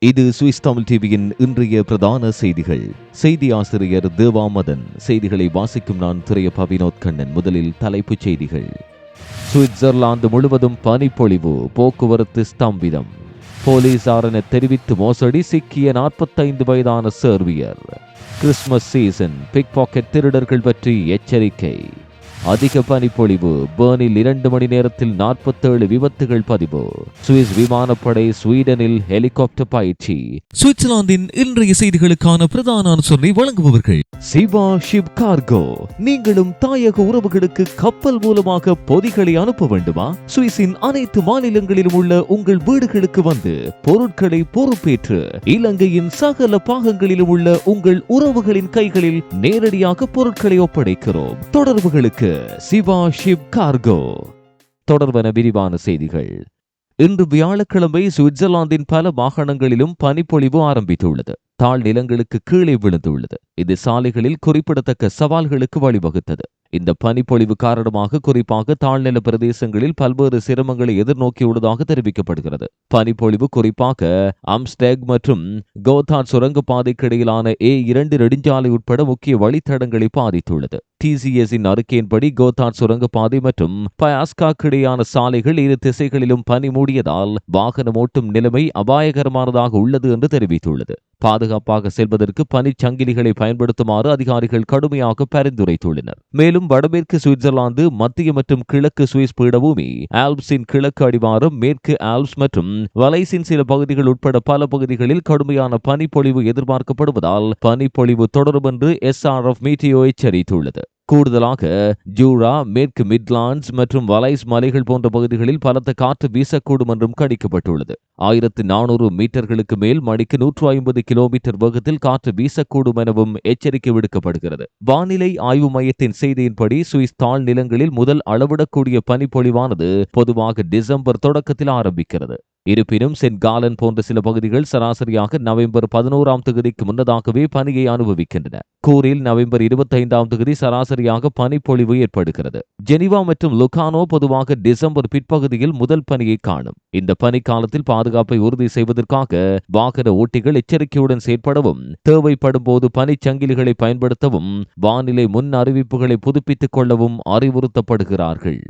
இது சுவிஸ் தமிழ் டிவியின் இன்றைய பிரதான செய்திகள். செய்தி ஆசிரியர் தேவாமதன். செய்திகளை வாசிக்கும் நான் துரையப்பா வினோத் கண்ணன். முதலில் தலைப்புச் செய்திகள். சுவிட்சர்லாந்து முழுவதும் பனிப்பொழிவு, போக்குவரத்து ஸ்தம்பிதம். போலீசாரென தெரிவித்து மோசடி சிக்கிய 45 வயதான surveyor. Christmas season, pickpocket திருடர்கள் பற்றி எச்சரிக்கை. அதிக பனிப்பொழிவு, பேர்னில் 2 மணி நேரத்தில் 47 விபத்துகள் பதிவு. சுவிஸ் விமானப்படை ஸ்வீடனில் ஹெலிகாப்டர் பயிற்சி. சுவிட்சர்லாந்தின் இன்றைய செய்திகளுக்கான பிரதான அனுசரணை வழங்குபவர்கள் சிவா ஷிப் கார்கோ. நீங்களும் தாயக உறவுகளுக்கு கப்பல் மூலமாக பொதிகளை அனுப்ப வேண்டுமா? சுவிஸின் அனைத்து மாநிலங்களிலும் உள்ள உங்கள் வீடுகளுக்கு வந்து பொருட்களை பொறுப்பேற்று இலங்கையின் சகல பாகங்களிலும் உள்ள உங்கள் உறவுகளின் கைகளில் நேரடியாக பொருட்களை ஒப்படைக்கிறோம். தொடர்புகளுக்கு சிவா ஷிப் கார்கோ. தொடர்பன விரிவான செய்திகள். இன்று வியாழக்கிழமை சுவிட்சர்லாந்தின் பல மாகாணங்களிலும் பனிப்பொழிவு ஆரம்பித்துள்ளது. தாழ் நிலங்களுக்கு கீழே விழுந்துள்ளது. இது சாலைகளில் குறிப்பிடத்தக்க சவால்களுக்கு வழிவகுத்தது. இந்த பனிப்பொழிவு காரணமாக குறிப்பாக தாழ்நில பிரதேசங்களில் பல்வேறு சிரமங்களை எதிர்நோக்கியுள்ளதாக தெரிவிக்கப்படுகிறது. பனிப்பொழிவு குறிப்பாக ஆம்ஸ்டெக் மற்றும் கோத்தார்ட் சுரங்கப்பாதைக்கு இடையிலான A2 நெடுஞ்சாலை உட்பட முக்கிய வழித்தடங்களை பாதித்துள்ளது. TCS-இன் அறிக்கையின்படி கோத்தார்ட் சுரங்கப்பாதை மற்றும் பயாஸ்காக்கு இடையான சாலைகள் இரு திசைகளிலும் பனி மூடியதால் வாகனம் ஓட்டும் நிலைமை அபாயகரமானதாக உள்ளது என்று தெரிவித்துள்ளது. பாதுகாப்பாக செல்வதற்கு பனிச்சங்கிலிகளை பயன்படுத்துமாறு அதிகாரிகள் கடுமையாக பரிந்துரைத்துள்ளனர். மேலும் வடமேற்கு சுவிட்சர்லாந்து, மத்திய மற்றும் கிழக்கு சுவிஸ் பீடபூமி, ஆல்ப்ஸின் கிழக்கு அடிவாரம், மேற்கு ஆல்ப்ஸ் மற்றும் வலைஸின் சில பகுதிகள் உட்பட பல பகுதிகளில் கடுமையான பனிப்பொழிவு எதிர்பார்க்கப்படுவதால் பனிப்பொழிவு தொடரும் என்று SRF மீட்டியோ எச்சரித்துள்ளது. கூடுதலாக ஜூரா, மேற்கு மிட்லாண்ட்ஸ் மற்றும் வலைஸ் மலைகள் போன்ற பகுதிகளில் பலத்த காற்று வீசக்கூடும் என்றும் கணிக்கப்பட்டுள்ளது. 1400 மீட்டர்களுக்கு மேல் மணிக்கு 150 கிலோமீட்டர் வேகத்தில் காற்று வீசக்கூடும் எனவும் எச்சரிக்கை விடுக்கப்படுகிறது. வானிலை ஆய்வு மையத்தின் செய்தியின்படி சுவிஸ் தாழ் நிலங்களில் முதல் அளவிடக்கூடிய பனிப்பொழிவானது பொதுவாக டிசம்பர் தொடக்கத்தில் ஆரம்பிக்கிறது. இருப்பினும் சென்ட் காலன் போன்ற சில பகுதிகள் சராசரியாக நவம்பர் 11ஆம் தேதிக்கு முன்னதாகவே பனியை அனுபவிக்கின்றன. கூரில் நவம்பர் 25ஆம் தேதி சராசரியாக பனிப்பொழிவு ஏற்படுகிறது. ஜெனிவா மற்றும் லுகானோ பொதுவாக டிசம்பர் பிற்பகுதியில் முதல் பனியை காணும். இந்த பனிக்காலத்தில் பாதுகாப்பை உறுதி செய்வதற்காக வாகன ஓட்டிகள் எச்சரிக்கையுடன் செயற்படவும், தேவைப்படும் போது பனிச்சங்கிலிகளை பயன்படுத்தவும், வானிலை முன் அறிவிப்புகளை புதுப்பித்துக் கொள்ளவும் அறிவுறுத்தப்படுகிறார்கள்.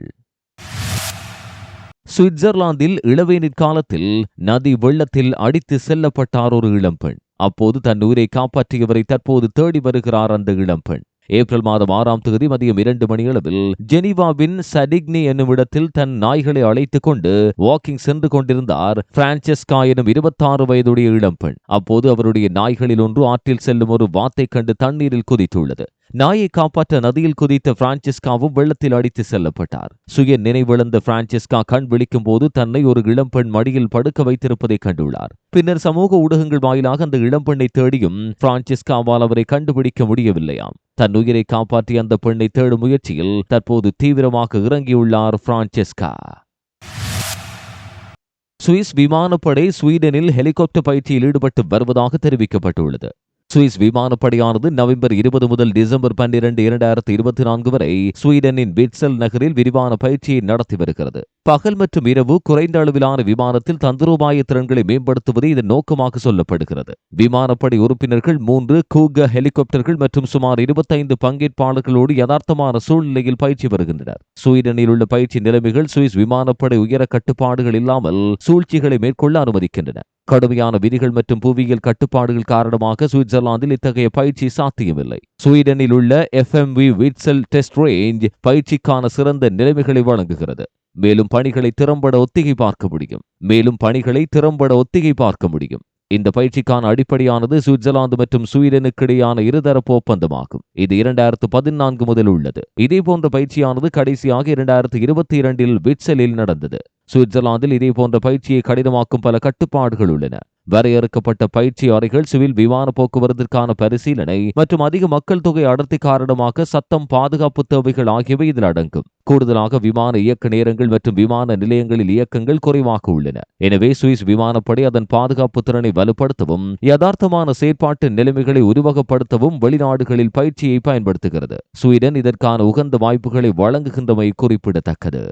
சுவிட்சர்லாந்தில் இளவேனிற் காலத்தில் நதி வெள்ளத்தில் அடித்து செல்லப்பட்டார் ஒரு இளம்பெண். அப்போது தன் உயிரை காப்பாற்றியவரை தற்போது தேடி வருகிறார் அந்த இளம்பெண். ஏப்ரல் மாதம் 6ஆம் தேதி மதியம் 2 மணியளவில் ஜெனிவாவின் சடிக்னி என்னும் இடத்தில் தன் நாய்களை அழைத்துக் கொண்டு வாக்கிங் சென்று கொண்டிருந்தார் பிரான்செஸ்கா எனும் 26 வயதுடைய இளம்பெண். அப்போது அவருடைய நாய்களில் ஒன்று ஆற்றில் செல்லும் ஒரு வாத்தை கண்டு தண்ணீரில் குதித்துள்ளது. நாயை காப்பாற்ற நதியில் குதித்த பிரான்செஸ்காவும் வெள்ளத்தில் அடித்து செல்லப்பட்டார். சுய நினைவிழந்த பிரான்செஸ்கா கண் விழிக்கும் போது தன்னை ஒரு இளம்பெண் மடியில் படுக்க வைத்திருப்பதை கண்டுள்ளார். பின்னர் சமூக ஊடகங்கள் வாயிலாக அந்த இளம்பெண்ணை தேடியும் பிரான்செஸ்காவால் அவரை கண்டுபிடிக்க முடியவில்லையாம். தன் உயிரை காப்பாற்றிய அந்த பெண்ணை தேடும் முயற்சியில் தற்போது தீவிரமாக இறங்கியுள்ளார் பிரான்செஸ்கா. சுவிஸ் விமானப்படை ஸ்வீடனில் ஹெலிகாப்டர் பயிற்சியில் ஈடுபட்டு வருவதாக தெரிவிக்கப்பட்டுள்ளது. சுவிஸ் விமானப்படையானது நவம்பர் 20 முதல் டிசம்பர் 12, 2024 வரை ஸ்வீடனின் விட்சல் நகரில் விரிவான பயிற்சியை நடத்தி வருகிறது. பகல் மற்றும் இரவு குறைந்த அளவிலான விமானத்தில் தந்திரோபாய திறன்களை மேம்படுத்துவது இதன் நோக்கமாக சொல்லப்படுகிறது. விமானப்படை உறுப்பினர்கள் 3 கூக ஹெலிகாப்டர்கள் மற்றும் சுமார் 25 பங்கேற்பாளர்களோடு யதார்த்தமான சூழ்நிலையில் பயிற்சி வருகின்றனர். ஸ்வீடனில் உள்ள பயிற்சி நிலைமைகள் சுவிஸ் விமானப்படை உயர கட்டுப்பாடுகள் இல்லாமல் சூழ்ச்சிகளை மேற்கொள்ள அனுமதிக்கின்றன. கடுமையான விதிகள் மற்றும் புவியியல் கட்டுப்பாடுகள் காரணமாக சுவிட்சர்லாந்தில் இத்தகைய பயிற்சி சாத்தியமில்லை. ஸ்வீடனில் உள்ள FMV விட்சல் டெஸ்ட் ரேஞ்ச் பயிற்சிக்கான சிறந்த நிலைமைகளை வழங்குகிறது. மேலும் பணிகளை திறம்பட ஒத்திகை பார்க்க முடியும். இந்த பயிற்சிக்கான அடிப்படையானது சுவிட்சர்லாந்து மற்றும் ஸ்வீடனுக்கு இடையான இருதரப்பு ஒப்பந்தமாகும். இது 2014 முதல் உள்ளது. இதேபோன்ற பயிற்சியானது கடைசியாக 2022 விட்சலில் நடந்தது. சுவிட்சர்லாந்தில் இதேபோன்ற பயிற்சியை கடினமாக்கும் பல கட்டுப்பாடுகள் உள்ளன. வரையறுக்கப்பட்ட பயிற்சி அறைகள், சிவில் விமான போக்குவரத்திற்கான பரிசீலனை மற்றும் அதிக மக்கள் தொகை அடர்த்தி காரணமாக சத்தம், பாதுகாப்பு தேவைகள் ஆகியவை இதில் அடங்கும். கூடுதலாக விமான இயக்க நேரங்கள் மற்றும் விமான நிலையங்களில் இயக்கங்கள் குறைவாக உள்ளன. எனவே சுவிஸ் விமானப்படை அதன் பாதுகாப்பு திறனை வலுப்படுத்தவும், யதார்த்தமான செயற்பாட்டு நிலைமைகளை உருவகப்படுத்தவும் வெளிநாடுகளில் பயிற்சியை பயன்படுத்துகிறது. ஸ்வீடன் இதற்கான உகந்த வாய்ப்புகளை வழங்குகின்றமை குறிப்பிடத்தக்கது.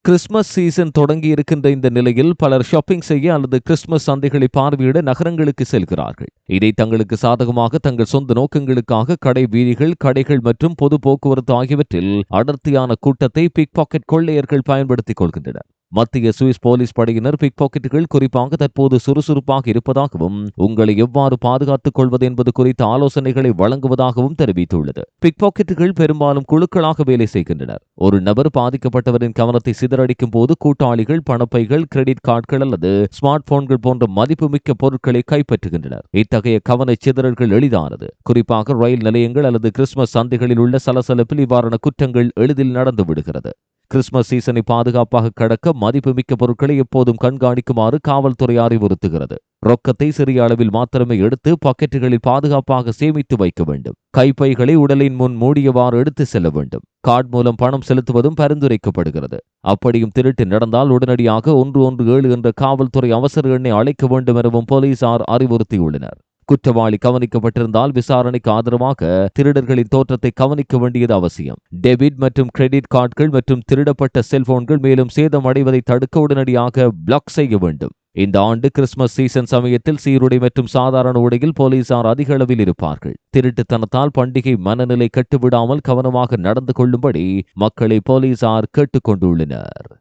கிறிஸ்துமஸ் சீசன் தொடங்கி இருக்கின்ற இந்த நிலையில் பலர் ஷாப்பிங் செய்ய அல்லது கிறிஸ்துமஸ் சந்தைகளை பார்வையிட நகரங்களுக்கு செல்கிறார்கள். இதை தங்களுக்கு சாதகமாக தங்கள் சொந்த நோக்கங்களுக்காக கடை வீதிகள், கடைகள் மற்றும் பொது போக்குவரத்து ஆகியவற்றில் அடர்த்தியான கூட்டத்தை பிக் பாக்கெட் கொள்ளையர்கள் பயன்படுத்திக் கொள்கின்றனர். மத்திய சுவிஸ் போலீஸ் படையினர் பிக் பாக்கெட்டுகள் குறிப்பாக தற்போது சுறுசுறுப்பாக இருப்பதாகவும் உங்களை எவ்வாறு பாதுகாத்துக் கொள்வது என்பது குறித்த ஆலோசனைகளை வழங்குவதாகவும் தெரிவித்துள்ளது. பிக் பாக்கெட்டுகள் பெரும்பாலும் குழுக்களாக வேலை செய்கின்றனர். ஒரு நபர் பாதிக்கப்பட்டவரின் கவனத்தை சிதறடிக்கும் போது கூட்டாளிகள் பணப்பைகள், கிரெடிட் கார்டுகள் அல்லது ஸ்மார்ட் போன்கள் போன்ற மதிப்புமிக்க பொருட்களை கைப்பற்றுகின்றனர். இத்தகைய கவன சிதறல்கள் எளிதானது. குறிப்பாக ரயில் நிலையங்கள் அல்லது கிறிஸ்துமஸ் சந்தைகளில் உள்ள சலசலப்பில் இவ்வாறான குற்றங்கள் எளிதில் நடந்து விடுகிறது. கிறிஸ்துமஸ் சீசனை பாதுகாப்பாக கடக்க மதிப்புமிக்க பொருட்களை எப்போதும் கண்காணிக்குமாறு காவல்துறை அறிவுறுத்துகிறது. ரொக்கத்தை சிறிய அளவில் மாத்திரமே எடுத்து பாக்கெட்டுகளில் பாதுகாப்பாக சேமித்து வைக்க வேண்டும். கைப்பைகளை உடலின் முன் மூடியவாறு எடுத்து செல்ல வேண்டும். கார்டு மூலம் பணம் செலுத்துவதும் பரிந்துரைக்கப்படுகிறது. அப்படியும் திருட்டு நடந்தால் உடனடியாக 117 என்ற காவல்துறை அவசர எண்ணை அழைக்க வேண்டும் எனவும் போலீசார் அறிவுறுத்தியுள்ளனர். குற்றவாளி கவனிக்கப்பட்டிருந்தால் விசாரணைக்கு ஆதரவாக திருடர்களின் தோற்றத்தை கவனிக்க வேண்டியது அவசியம். டெபிட் மற்றும் கிரெடிட் கார்டுகள் மற்றும் திருடப்பட்ட செல்போன்கள் மேலும் சேதம் அடைவதை தடுக்க உடனடியாக பிளாக் செய்ய வேண்டும். இந்த ஆண்டு கிறிஸ்துமஸ் சீசன் சமயத்தில் சீருடை மற்றும் சாதாரண உடையில் போலீசார் அதிக அளவில் இருப்பார்கள். திருட்டுத்தனத்தால் பண்டிகை மனநிலை கட்டுவிடாமல் கவனமாக நடந்து கொள்ளும்படி மக்களை போலீசார் கேட்டுக்கொண்டுள்ளனர்.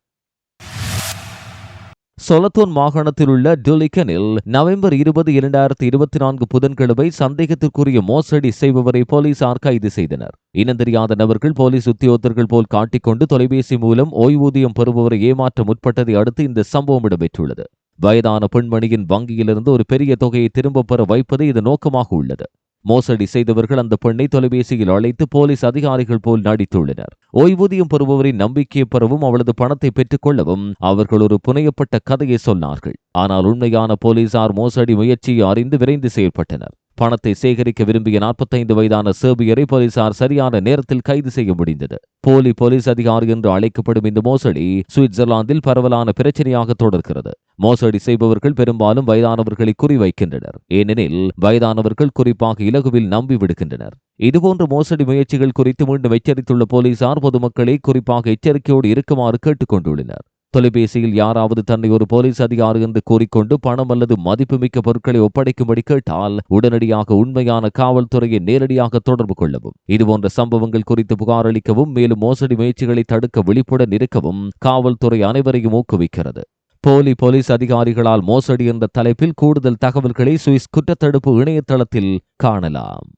சொலத்தோன் மாகாணத்தில் உள்ள டுலிகனில் நவம்பர் 20, 2024 புதன்கிழமை சந்தேகத்திற்குரிய மோசடி செய்பவரை போலீசார் கைது செய்தனர். இனந்தெரியாத நபர்கள் போலீஸ் உத்தியோகத்தர்கள் போல் காட்டிக்கொண்டு தொலைபேசி மூலம் ஓய்வூதியம் பெறுபவரை ஏமாற்ற முற்பட்டதை அடுத்து இந்த சம்பவம் இடம்பெற்றுள்ளது. வயதான பெண்மணியின் வங்கியிலிருந்து ஒரு பெரிய தொகையை திரும்பப் பெற வைப்பது இது நோக்கமாக உள்ளது. மோசடி செய்தவர்கள் அந்த பெண்ணை தொலைபேசியில் அழைத்து போலீஸ் அதிகாரிகள் போல் நடித்துள்ளனர். ஓய்வூதியம் பெறுபவரின் நம்பிக்கையை பெறவும் அவளது பணத்தை பெற்றுக் கொள்ளவும் அவர்கள் ஒரு புனையப்பட்ட கதையை சொன்னார்கள். ஆனால் உண்மையான போலீசார் மோசடி முயற்சியை அறிந்து விரைந்து செயல்பட்டனர். பணத்தை சேகரிக்க விரும்பிய 45 வயதான சேர்பியரை போலீசார் சரியான நேரத்தில் கைது செய்ய முடிந்தது. போலி போலீஸ் அதிகாரி என்று அழைக்கப்படும் இந்த மோசடி சுவிட்சர்லாந்தில் பரவலான பிரச்சனையாக தொடர்கிறது. மோசடி செய்பவர்கள் பெரும்பாலும் வயதானவர்களை குறிவைக்கின்றனர். ஏனெனில் வயதானவர்கள் குறிப்பாக இலகுவில் நம்பி விடுகின்றனர். இதுபோன்ற மோசடி முயற்சிகள் குறித்து மீண்டும் எச்சரித்துள்ள போலீசார் பொதுமக்களை குறிப்பாக எச்சரிக்கையோடு இருக்குமாறு கேட்டுக் கொண்டுள்ளனர். தொலைபேசியில் யாராவது தன்னை ஒரு போலீஸ் அதிகாரி என்று கூறிக்கொண்டு பணம் அல்லது மதிப்புமிக்க பொருட்களை ஒப்படைக்கும்படி கேட்டால் உடனடியாக உண்மையான காவல்துறையை நேரடியாக தொடர்பு கொள்ளவும். இதுபோன்ற சம்பவங்கள் குறித்து புகார் அளிக்கவும் மேலும் மோசடி முயற்சிகளை தடுக்க விழிப்புடன் இருக்கவும் காவல்துறை அனைவரையும் ஊக்குவிக்கிறது. போலி போலீஸ் அதிகாரிகளால் மோசடி என்ற தலைப்பில் கூடுதல் தகவல்களை சுவிஸ் குற்றத்தடுப்பு இணையதளத்தில் காணலாம்.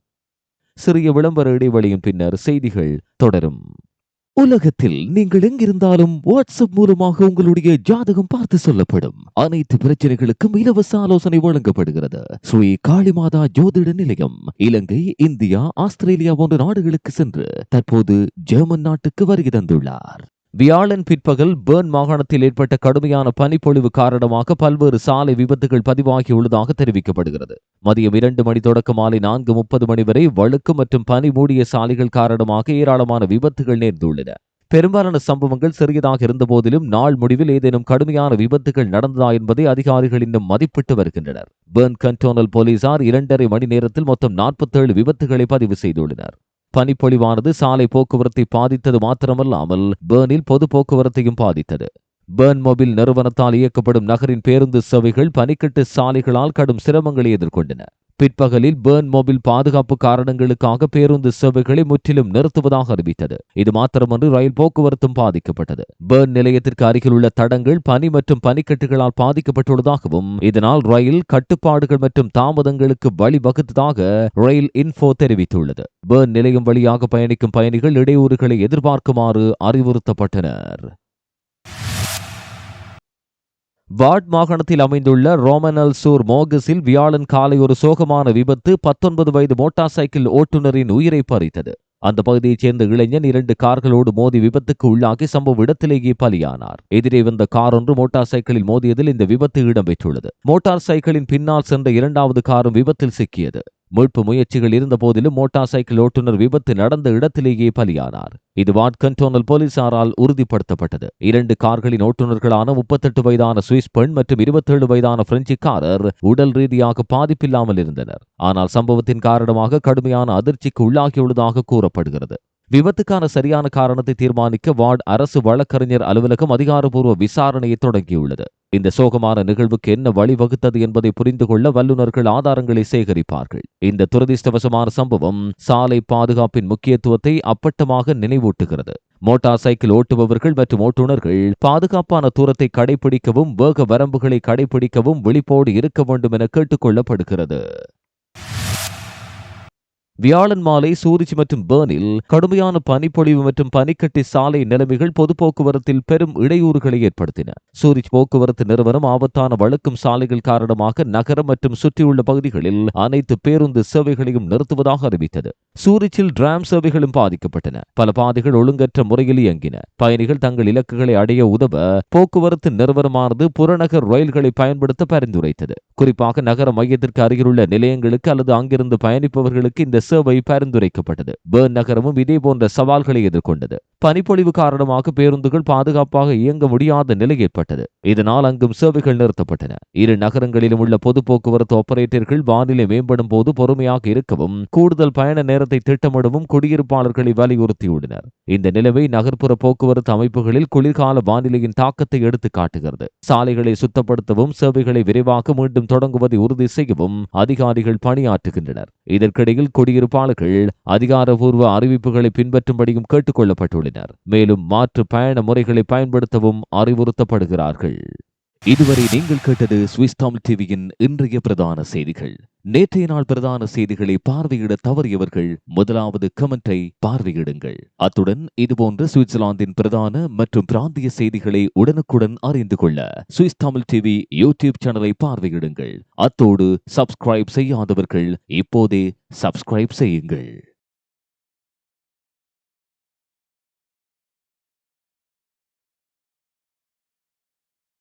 சிறிய விளம்பர இடைவெளியின் பின்னர் செய்திகள் தொடரும். உலகத்தில் நீங்கள் எங்கிருந்தாலும் வாட்ஸ்அப் மூலமாக உங்களுடைய ஜாதகம் பார்த்து சொல்லப்படும். அனைத்து பிரச்சனைகளுக்கும் இலவச ஆலோசனை வழங்கப்படுகிறது. ஸ்ரீ காளிமாதா ஜோதிட நிலையம் இலங்கை, இந்தியா, ஆஸ்திரேலியா போன்ற நாடுகளுக்கு சென்று தற்போது ஜெர்மன் நாட்டுக்கு வருகை தந்துள்ளார். வியாழன் பிற்பகல் பெர்ன் மாகாணத்தில் ஏற்பட்ட கடுமையான பனிப்பொழிவு காரணமாக பல்வேறு சாலை விபத்துகள் பதிவாகியுள்ளதாக தெரிவிக்கப்படுகிறது. மதியம் 2 மணி தொடக்கம் மாலை 4:30 மணி வரை வழுக்கு மற்றும் பனி மூடிய சாலைகள் காரணமாக ஏராளமான விபத்துகள் நேர்ந்துள்ளன. பெரும்பாலான சம்பவங்கள் சிறியதாக இருந்த போதிலும் நாள் முடிவில் ஏதேனும் கடுமையான விபத்துகள் நடந்ததா என்பதை அதிகாரிகள் இன்னும் மதிப்பிட்டு வருகின்றனர். பெர்ன் கண்டோனல் போலீசார் 2.5 மணி நேரத்தில் மொத்தம் 47 விபத்துகளை பதிவு செய்துள்ளனர். பனிப்பொழிவானது சாலை போக்குவரத்தை பாதித்தது மாத்திரமல்லாமல் பெர்னில் பொது போக்குவரத்தையும் பாதித்தது. பெர்ன் மொபைல் நிறுவனத்தால் இயக்கப்படும் நகரின் பேருந்து சேவைகள் பனிக்கட்டு சாலைகளால் கடும் சிரமங்களை எதிர்கொண்டன. பிற்பகலில் பெர்ன் மொபைல் பாதுகாப்பு காரணங்களுக்காக பேருந்து சேவைகளை முற்றிலும் நிறுத்துவதாக அறிவித்தது. இது மாத்திரமன்று ரயில் போக்குவரத்தும் பாதிக்கப்பட்டது. பெர்ன் நிலையத்திற்கு அருகில் உள்ள தடங்கள் பனி மற்றும் பனிக்கட்டுகளால் பாதிக்கப்பட்டுள்ளதாகவும் இதனால் ரயில் கட்டுப்பாடுகள் மற்றும் தாமதங்களுக்கு வழிவகுத்ததாக ரயில் இன்ஃபோ தெரிவித்துள்ளது. பெர்ன் நிலையம் வழியாக பயணிக்கும் பயணிகள் இடையூறுகளை எதிர்பார்க்குமாறு அறிவுறுத்தப்பட்டனர். வார்ட் மாகாணத்தில் அமைந்துள்ள ரோமனல் சூர் மோகஸில் வியாழன் காலை ஒரு சோகமான விபத்து 19 வயது மோட்டார் சைக்கிள் ஓட்டுநரின் உயிரை பறித்தது. அந்த பகுதியைச் சேர்ந்த இளைஞன் 2 கார்களோடு மோதி விபத்துக்கு உள்ளாகி சம்பவ இடத்திலேயே பலியானார். எதிரே வந்த கார் ஒன்று மோட்டார் சைக்கிளில் மோதியதில் இந்த விபத்து இடம்பெற்றுள்ளது. மோட்டார் சைக்கிளின் பின்னால் சென்ற 2வது காரும் விபத்தில் சிக்கியது. மீட்பு முயற்சிகள் இருந்த போதிலும் மோட்டார் சைக்கிள் ஓட்டுநர் விபத்து நடந்த இடத்திலேயே பலியானார். இது வார்ட் கண்டோனல் போலீசாரால் உறுதிப்படுத்தப்பட்டது. 2 கார்களின் ஓட்டுநர்களான 38 வயதான சுவிஸ் பெண் மற்றும் 27 வயதான பிரெஞ்சுக்காரர் உடல் ரீதியாக பாதிப்பில்லாமல் இருந்தனர். ஆனால் சம்பவத்தின் காரணமாக கடுமையான அதிர்ச்சிக்கு உள்ளாகியுள்ளதாக கூறப்படுகிறது. விபத்துக்கான சரியான காரணத்தை தீர்மானிக்க வார்டு அரசு வழக்கறிஞர் அலுவலகம் அதிகாரப்பூர்வ விசாரணையை தொடங்கியுள்ளது. இந்த சோகமான நிகழ்வுக்கு என்ன வழிவகுத்தது என்பதை புரிந்து கொள்ள வல்லுநர்கள் ஆதாரங்களை சேகரிப்பார்கள். இந்த துரதிர்ஷ்டவசமான சம்பவம் சாலை பாதுகாப்பின் முக்கியத்துவத்தை அப்பட்டமாக நினைவூட்டுகிறது. மோட்டார் சைக்கிள் ஓட்டுபவர்கள் மற்றும் ஓட்டுநர்கள் பாதுகாப்பான தூரத்தை கடைபிடிக்கவும் வேக வரம்புகளை கடைபிடிக்கவும் விழிப்போடு இருக்க வேண்டும் என கேட்டுக் கொள்ளப்படுகிறது. வியாழன் மாலை சூரிச் மற்றும் பேர்னில் கடுமையான பனிப்பொழிவு மற்றும் பனிக்கட்டி சாலை நிலைமைகள் பொது போக்குவரத்தில் பெரும் இடையூறுகளை ஏற்படுத்தின. சூரிச் போக்குவரத்து நிறுவனம் ஆபத்தான வழுக்கும் சாலைகள் காரணமாக நகரம் மற்றும் சுற்றியுள்ள பகுதிகளில் அனைத்து பேருந்து சேவைகளையும் நிறுத்துவதாக அறிவித்தது. சூரிச்சில் டிராம் சேவைகளும் பாதிக்கப்பட்டன. பல பாதைகள் ஒழுங்கற்ற முறையில் இயங்கின. பயணிகள் தங்கள் இலக்குகளை அடைய உதவ போக்குவரத்து நிறுவனமானது புறநகர் ரயில்களை பயன்படுத்த பரிந்துரைத்தது. குறிப்பாக நகர மையத்திற்கு அருகிலுள்ள நிலையங்களுக்கு அல்லது அங்கிருந்து பயணிப்பவர்களுக்கு இந்த சேவை பரிந்துரைக்கப்பட்டது. பேர்ன் நகரமும் இதே போன்ற சவால்களை எதிர்கொண்டது. பனிப்பொழிவு காரணமாக பேருந்துகள் பாதுகாப்பாக இயங்க முடியாத நிலை ஏற்பட்டது. இதனால் அங்கும் சேவைகள் நிறுத்தப்பட்டன. இரு நகரங்களிலும் உள்ள பொது போக்குவரத்து ஆபரேட்டர்கள் வானிலை மேம்படும் போது பொறுமையாக இருக்கவும் கூடுதல் பயண நேரத்தை திட்டமிடவும் குடியிருப்பாளர்களை வலியுறுத்தியுள்ளனர். இந்த நிலைமை நகர்ப்புற போக்குவரத்து அமைப்புகளில் குளிர்கால வானிலையின் தாக்கத்தை எடுத்து காட்டுகிறது. சாலைகளை சுத்தப்படுத்தவும் சேவைகளை விரைவாக மீண்டும் தொடங்குவதை உறுதி செய்யவும் அதிகாரிகள் பணியாற்றுகின்றனர். இதற்கிடையில் குடியிருப்பாளர்கள் அதிகாரப்பூர்வ அறிவிப்புகளை பின்பற்றும்படியும் கேட்டுக் கொள்ளப்பட்டுள்ளனர். மேலும் மாற்று பயண முறைகளை பயன்படுத்தவும் அறிவுறுத்தப்படுகிறார்கள். இதுவரை நீங்கள் கேட்டது சுவிஸ் தமிழ் டிவியின் இன்றைய பிரதான செய்திகள். நேற்றைய நாள் பிரதான செய்திகளை பார்வையிட தவறியவர்கள் முதலாவது கமெண்டை பார்வையிடுங்கள். அத்துடன் இதுபோன்ற சுவிட்சர்லாந்தின் பிரதான மற்றும் பிராந்திய செய்திகளை உடனுக்குடன் அறிந்து கொள்ள சுவிஸ் தமிழ் டிவி யூடியூப் சேனலை பார்வையிடுங்கள். அத்தோடு சப்ஸ்கிரைப் செய்யாதவர்கள் இப்போதே சப்ஸ்கிரைப் செய்யுங்கள்.